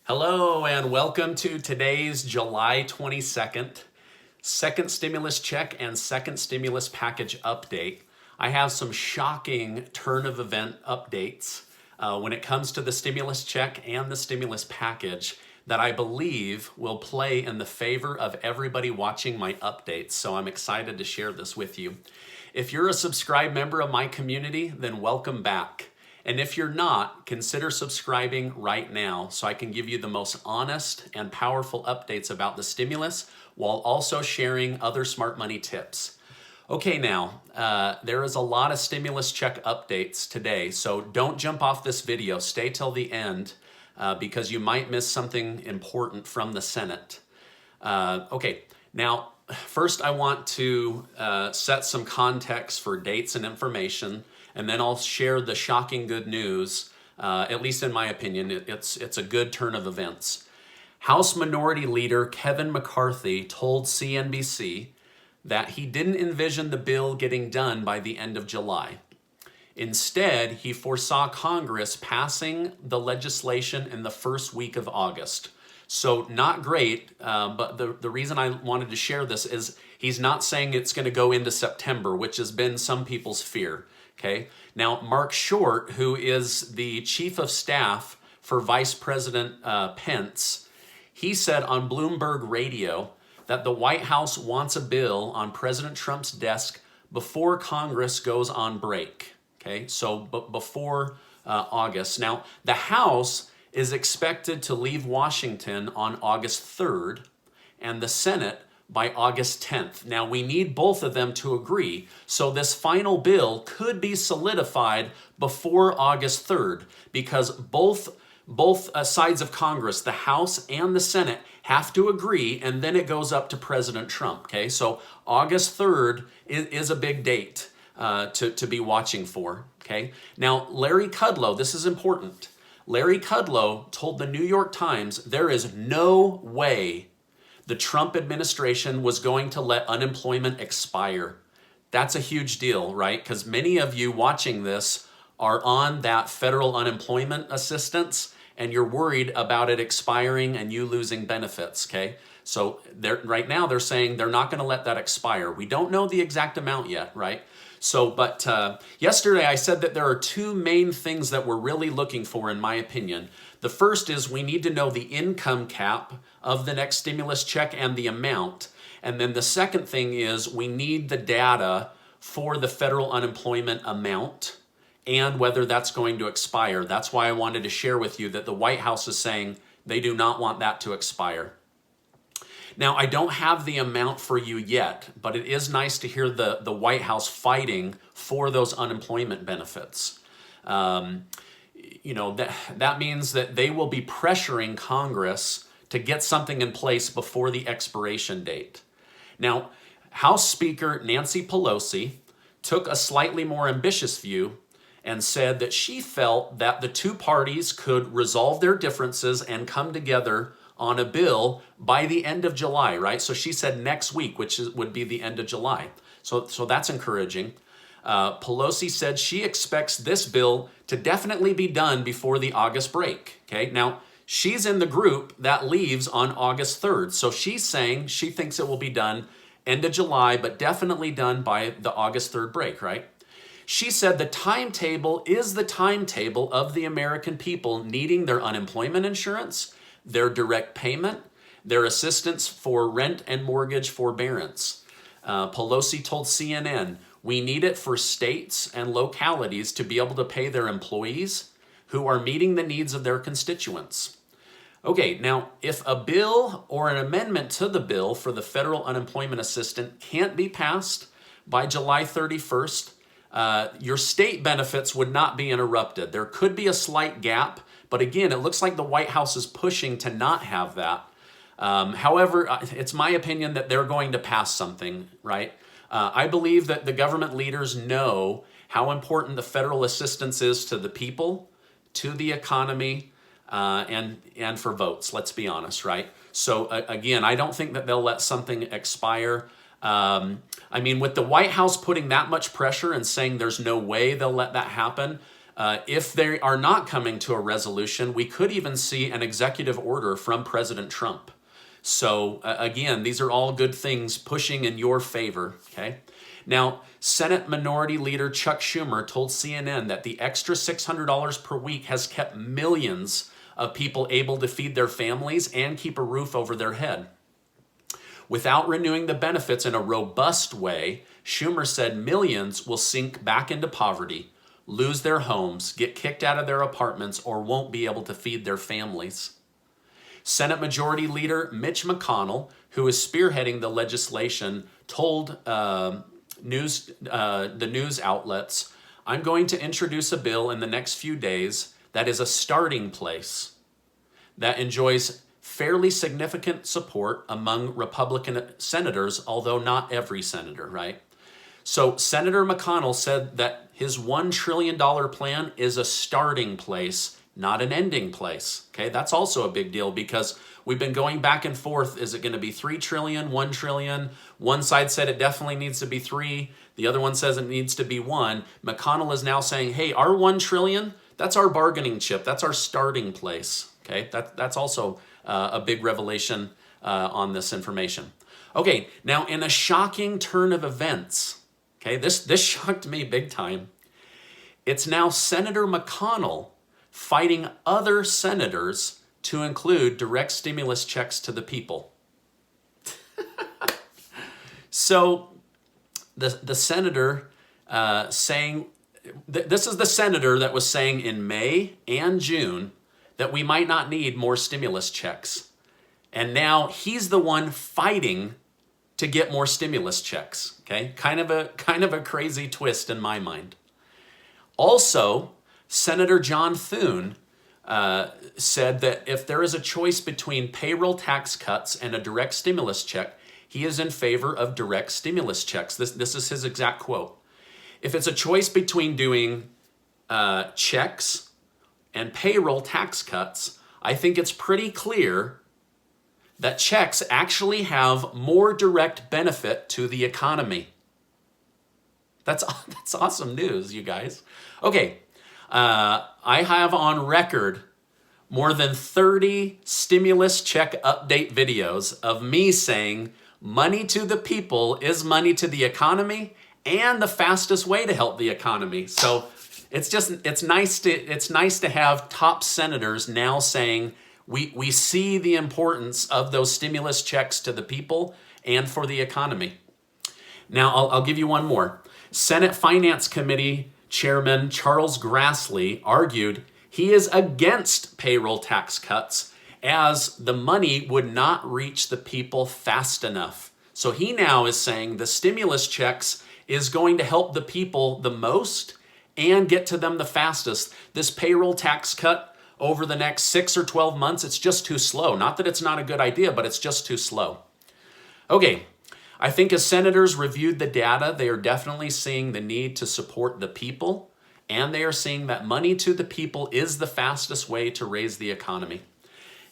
Hello and welcome to today's July 22nd, second stimulus check and second stimulus package update. I have some shocking turn of event updates when it comes to the stimulus check and the stimulus package that I believe will play in the favor of everybody watching my updates. So I'm excited to share this with you. If you're a subscribed member of my community, then welcome back. And if you're not, consider subscribing right now so I can give you the most honest and powerful updates about the stimulus while also sharing other smart money tips. Okay, now, there is a lot of stimulus check updates today, so don't jump off this video. Stay till the end because you might miss something important from the Senate. Okay, now, first I want to set some context for dates and information, and then I'll share the shocking good news. At least in my opinion, it's a good turn of events. House Minority Leader Kevin McCarthy told CNBC that he didn't envision the bill getting done by the end of July. Instead, he foresaw Congress passing the legislation in the first week of August. So not great, but the reason I wanted to share this is he's not saying it's going to go into September, which has been some people's fear. Okay. Now, Mark Short, who is the chief of staff for Vice President Pence, he said on Bloomberg Radio that the White House wants a bill on President Trump's desk before Congress goes on break. Okay, so before August. Now, the House is expected to leave Washington on August 3rd and the Senate by August 10th. Now, we need both of them to agree, so this final bill could be solidified before August 3rd because both sides of Congress, the House and the Senate, have to agree, and then it goes up to President Trump. Okay, so August 3rd is a big date to be watching for. Okay, now Larry Kudlow, this is important. Larry Kudlow told the New York Times there is no way the Trump administration was going to let unemployment expire. That's a huge deal, right? Because many of you watching this are on that federal unemployment assistance and you're worried about it expiring and you losing benefits, okay? So right now they're saying they're not going to let that expire. We don't know the exact amount yet, right? So, but yesterday I said that there are two main things that we're really looking for, in my opinion. The first is we need to know the income cap of the next stimulus check and the amount. And then the second thing is we need the data for the federal unemployment amount and whether that's going to expire. That's why I wanted to share with you that the White House is saying they do not want that to expire. Now, I don't have the amount for you yet, but it is nice to hear the White House fighting for those unemployment benefits. You know, that means that they will be pressuring Congress to get something in place before the expiration date. Now, House Speaker Nancy Pelosi took a slightly more ambitious view and said that she felt that the two parties could resolve their differences and come together on a bill by the end of July, right? So she said next week, which would be the end of July. So that's encouraging. Pelosi said she expects this bill to definitely be done before the August break, okay? Now, she's in the group that leaves on August 3rd. So she's saying she thinks it will be done end of July, but definitely done by the August 3rd break, right? She said the timetable is the timetable of the American people needing their unemployment insurance, their direct payment, their assistance for rent and mortgage forbearance. Pelosi told CNN, we need it for states and localities to be able to pay their employees who are meeting the needs of their constituents. Okay, now, if a bill or an amendment to the bill for the federal unemployment assistance can't be passed by July 31st, your state benefits would not be interrupted. There could be a slight gap, but again, it looks like the White House is pushing to not have that. However, it's my opinion that they're going to pass something, right? I believe that the government leaders know how important the federal assistance is to the people, to the economy, and for votes, let's be honest, right? So again, I don't think that they'll let something expire. I mean, with the White House putting that much pressure and saying there's no way they'll let that happen, If they are not coming to a resolution, we could even see an executive order from President Trump. So again, these are all good things pushing in your favor, okay? Now, Senate Minority Leader Chuck Schumer told CNN that the extra $600 per week has kept millions of people able to feed their families and keep a roof over their head. Without renewing the benefits in a robust way, Schumer said millions will sink back into poverty, lose their homes, get kicked out of their apartments, or won't be able to feed their families. Senate Majority Leader Mitch McConnell, who is spearheading the legislation, told the news outlets, "I'm going to introduce a bill in the next few days that is a starting place that enjoys fairly significant support among Republican senators, although not every senator," right? So Senator McConnell said that his $1 trillion plan is a starting place, not an ending place. Okay, that's also a big deal because we've been going back and forth. Is it going to be 3 trillion, 1 trillion? One side said it definitely needs to be 3. The other one says it needs to be 1. McConnell is now saying, hey, our 1 trillion, that's our bargaining chip. That's our starting place. Okay, that's also a big revelation on this information. Okay, now in a shocking turn of events, okay, this shocked me big time. It's now Senator McConnell fighting other senators to include direct stimulus checks to the people. So the senator saying, this is the senator that was saying in May and June that we might not need more stimulus checks. And now he's the one fighting to get more stimulus checks. Okay, kind of a crazy twist in my mind. Also, Senator John Thune said that if there is a choice between payroll tax cuts and a direct stimulus check, he is in favor of direct stimulus checks. This is his exact quote. If it's a choice between doing checks and payroll tax cuts, I think it's pretty clear that checks actually have more direct benefit to the economy. That's awesome news, you guys. Okay. I have on record more than 30 stimulus check update videos of me saying money to the people is money to the economy and the fastest way to help the economy. So it's nice to have top senators now saying we see the importance of those stimulus checks to the people and for the economy. Now I'll give you one more. Senate Finance Committee Chairman Charles Grassley argued he is against payroll tax cuts as the money would not reach the people fast enough. So he now is saying the stimulus checks is going to help the people the most and get to them the fastest. This payroll tax cut over the next 6 or 12 months, it's just too slow. Not that it's not a good idea, but it's just too slow. Okay. I think as senators reviewed the data, they are definitely seeing the need to support the people, and they are seeing that money to the people is the fastest way to raise the economy.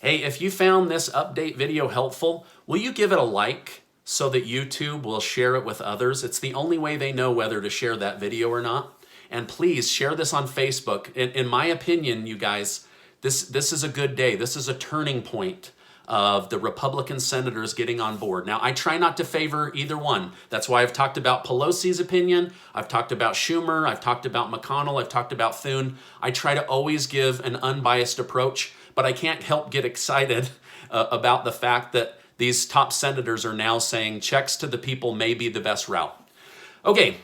Hey, if you found this update video helpful, will you give it a like so that YouTube will share it with others? It's the only way they know whether to share that video or not. And please share this on Facebook. In my opinion, you guys, this is a good day. This is a turning point of the Republican senators getting on board. Now, I try not to favor either one. That's why I've talked about Pelosi's opinion. I've talked about Schumer. I've talked about McConnell. I've talked about Thune. I try to always give an unbiased approach, but I can't help get excited about the fact that these top senators are now saying checks to the people may be the best route. Okay.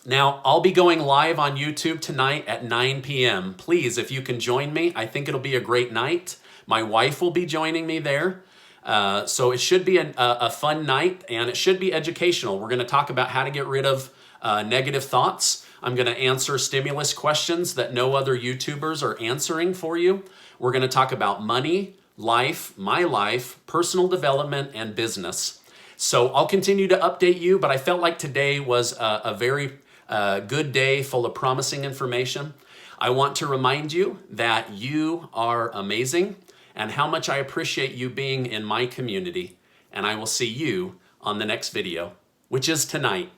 Now, I'll be going live on YouTube tonight at 9 p.m. Please, if you can join me, I think it'll be a great night. My wife will be joining me there. So it should be a fun night, and it should be educational. We're going to talk about how to get rid of negative thoughts. I'm going to answer stimulus questions that no other YouTubers are answering for you. We're going to talk about money, life, my life, personal development, and business. So I'll continue to update you, but I felt like today was a very good day full of promising information. I want to remind you that you are amazing and how much I appreciate you being in my community. And I will see you on the next video, which is tonight.